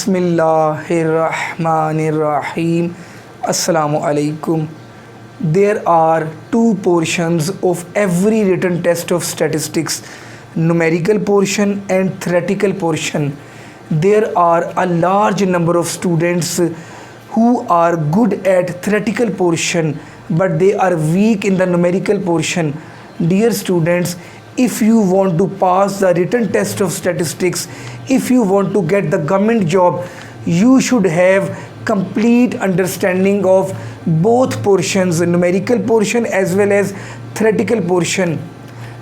Bismillahirrahmanirrahim. Assalamu alaikum. There are two portions of every written test of statistics, numerical portion and theoretical portion. There are a large number of students who are good at theoretical portion but they are weak in the numerical portion. Dear students, if you want to pass the written test of statistics, if you want to get the government job, you should have complete understanding of both portions, numerical portion as well as theoretical portion.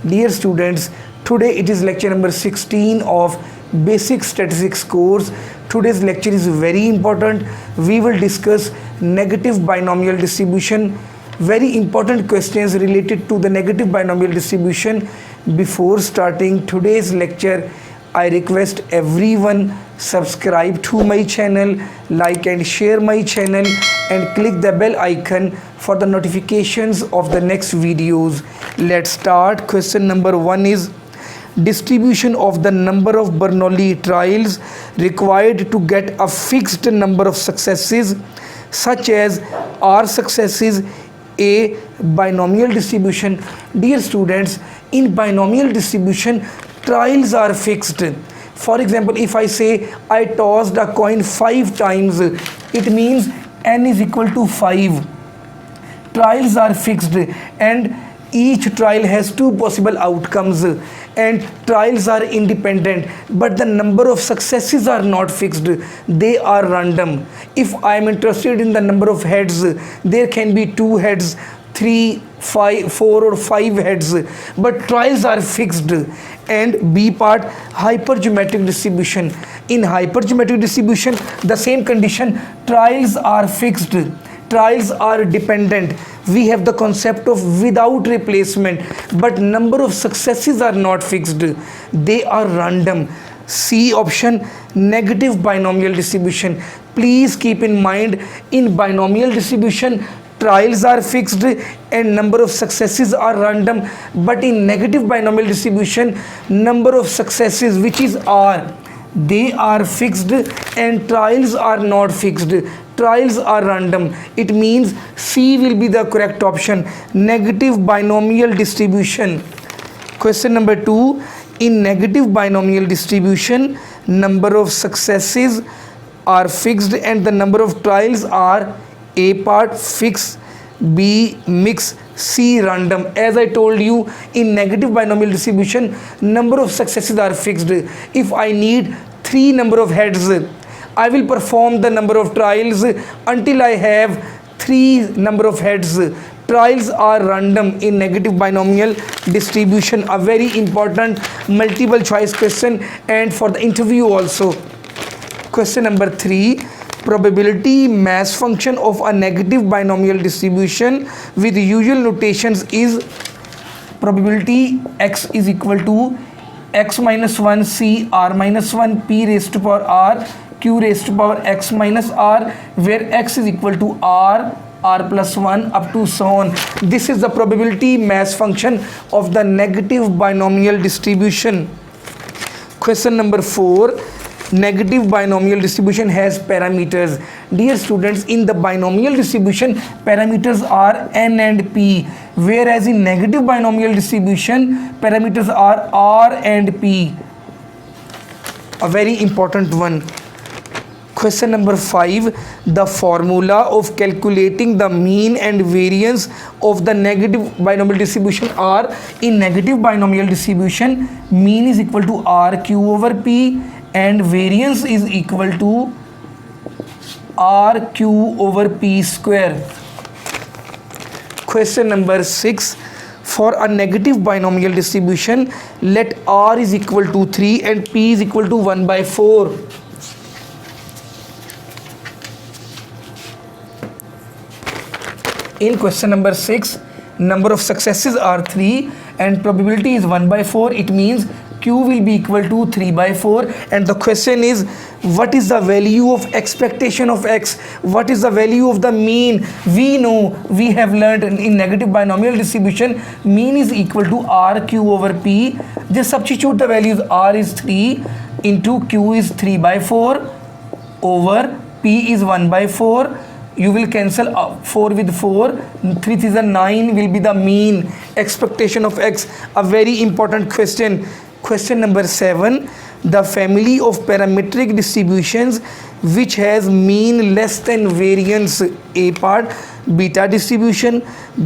Dear students, today it is lecture number 16 of basic statistics course. Today's lecture is very important. We will discuss negative binomial distribution, very important questions related to the negative binomial distribution. Before starting today's lecture, I request everyone subscribe to my channel, like and share my channel and click the bell icon for the notifications of the next videos. Let's start. Question number 1 is distribution of the number of Bernoulli trials required to get a fixed number of successes such as R successes, a binomial distribution. Dear students, in binomial distribution, trials are fixed. For example, if I say I tossed a coin 5 times, it means n is equal to 5. Trials are fixed and each trial has two possible outcomes, and trials are independent, but the number of successes are not fixed, they are random. If I am interested in the number of heads, there can be 2 heads, 3, 5, 4 or 5 heads, but trials are fixed. And B part, hypergeometric distribution. In hypergeometric distribution, the same condition, trials are fixed, trials are dependent. We have the concept of without replacement, but number of successes are not fixed, they are random. C option, negative binomial distribution. Please keep in mind, in binomial distribution, trials are fixed and number of successes are random, but in negative binomial distribution, number of successes, which is R, they are fixed and trials are not fixed, trials are random. It means C will be the correct option, negative binomial distribution. Question number 2, in negative binomial distribution, number of successes are fixed and the number of trials are A part fixed, B mix, C random. As I told you, in negative binomial distribution, number of successes are fixed. If I need 3 number of heads, I will perform the number of trials until I have 3 number of heads. Trials are random in negative binomial distribution. A very important multiple choice question and for the interview also. Question number 3, probability mass function of a negative binomial distribution with usual notations is probability x is equal to x minus 1 c r minus 1 p raised to power r q raised to power x minus r, where x is equal to r plus 1 up to so on. This is the probability mass function of the negative binomial distribution. Question number 4, negative binomial distribution has parameters. Dear students, in the binomial distribution, parameters are n and p, whereas in negative binomial distribution, parameters are r and p. A very important one. Question number 5, the formula of calculating the mean and variance of the negative binomial distribution are, in negative binomial distribution, mean is equal to rq over p and variance is equal to rq over p square. Question number 6, for a negative binomial distribution, let r is equal to 3 and p is equal to 1 by 4. In question number 6, number of successes are 3 and probability is 1 by 4. It means Q will be equal to 3 by 4, and the question is, what is the value of expectation of x? What is the value of the mean? We know, we have learned in negative binomial distribution, mean is equal to rq over p. Just substitute the values. R is 3 into Q is 3 by 4 over p is 1 by 4. You will cancel 4 with 4. 3 is a 9 will be the mean expectation of x. A very important question. Question number 7. The family of parametric distributions which has mean less than variance. A part beta distribution,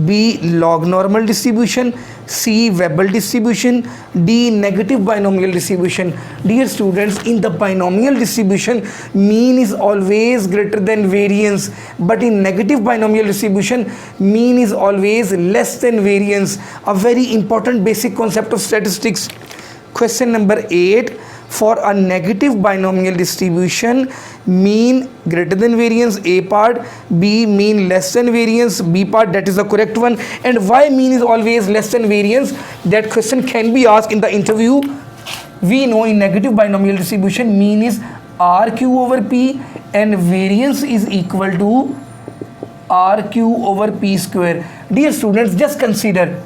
B log normal distribution, C Webel distribution, D negative binomial distribution. Dear students, in the binomial distribution, mean is always greater than variance, but in negative binomial distribution, mean is always less than variance. A very important basic concept of statistics. Question number 8. For a negative binomial distribution, mean greater than variance, A part, B mean less than variance, B part, that is the correct one. And why mean is always less than variance? That question can be asked in the interview. We know in negative binomial distribution, mean is RQ over P and variance is equal to RQ over P square. Dear students, just consider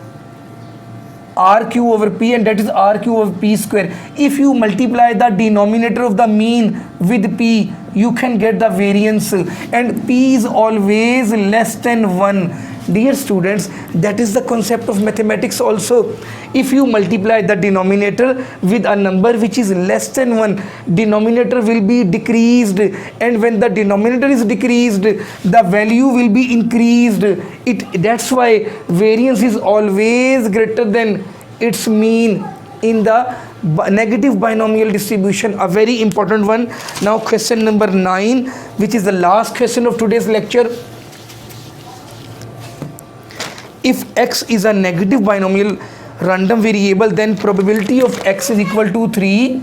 RQ over P, and that is RQ over P square. If you multiply the denominator of the mean with P, you can get the variance, and P is always less than 1. Dear students, that is the concept of mathematics also. If you multiply the denominator with a number which is less than 1, denominator will be decreased, and when the denominator is decreased, the value will be increased. That's why variance is always greater than its mean in the negative binomial distribution. A very important one. Now question number 9, which is the last question of today's lecture. If x is a negative binomial random variable, then probability of x is equal to 3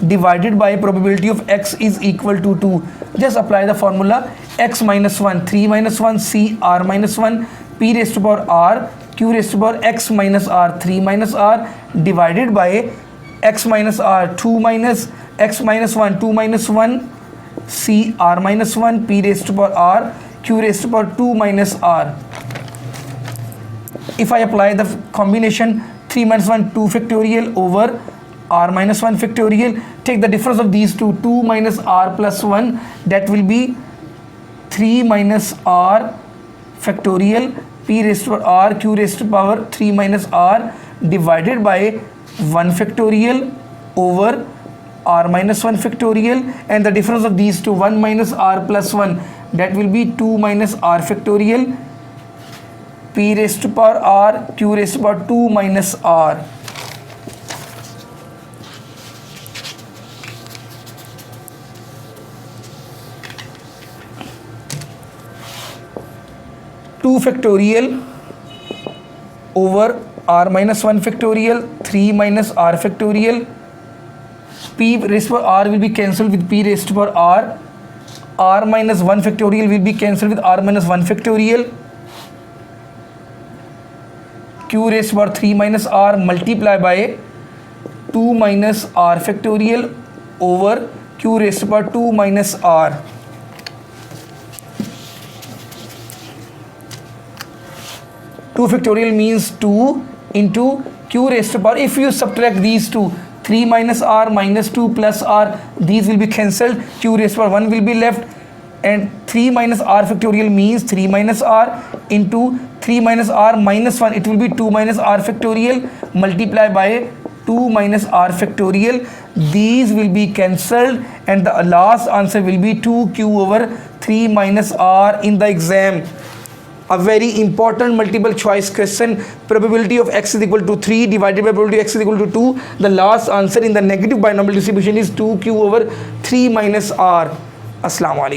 divided by probability of x is equal to 2. Just apply the formula. X minus 1, 3 minus 1, C R minus 1, P raised to power R, Q raised to power x minus R, 3 minus R divided by x minus R, 2 minus x minus 1, 2 minus 1, C R minus 1, P raised to power R, Q raised to power 2 minus R. If I apply the combination 3 minus 1, 2 factorial over R minus 1 factorial, take the difference of these two, 2 minus R plus 1, that will be 3 minus R factorial, P raised to power R, Q raised to power 3 minus R divided by 1 factorial over R minus 1 factorial, and the difference of these two, 1 minus R plus 1, that will be 2 minus R factorial, P raised to power R, Q raised to power 2 minus R. Factorial over R minus 1 factorial, 3 minus R factorial, P raised to power R will be cancelled with P raised to power R, R minus 1 factorial will be cancelled with R minus 1 factorial, Q raised to power 3 minus R multiply by 2 minus R factorial over Q raised to power 2 minus R. 2 factorial means 2 into Q raised to power. If you subtract these two, 3 minus R minus 2 plus R, these will be cancelled. Q raised to power 1 will be left, and 3 minus R factorial means 3 minus R into 3 minus R minus 1. It will be 2 minus R factorial multiply by 2 minus R factorial. These will be cancelled, and the last answer will be 2Q over 3 minus R in the exam. A very important multiple choice question. Probability of x is equal to 3 divided by probability of x is equal to 2. The last answer in the negative binomial distribution is 2Q over 3 minus R. Assalamu alaikum.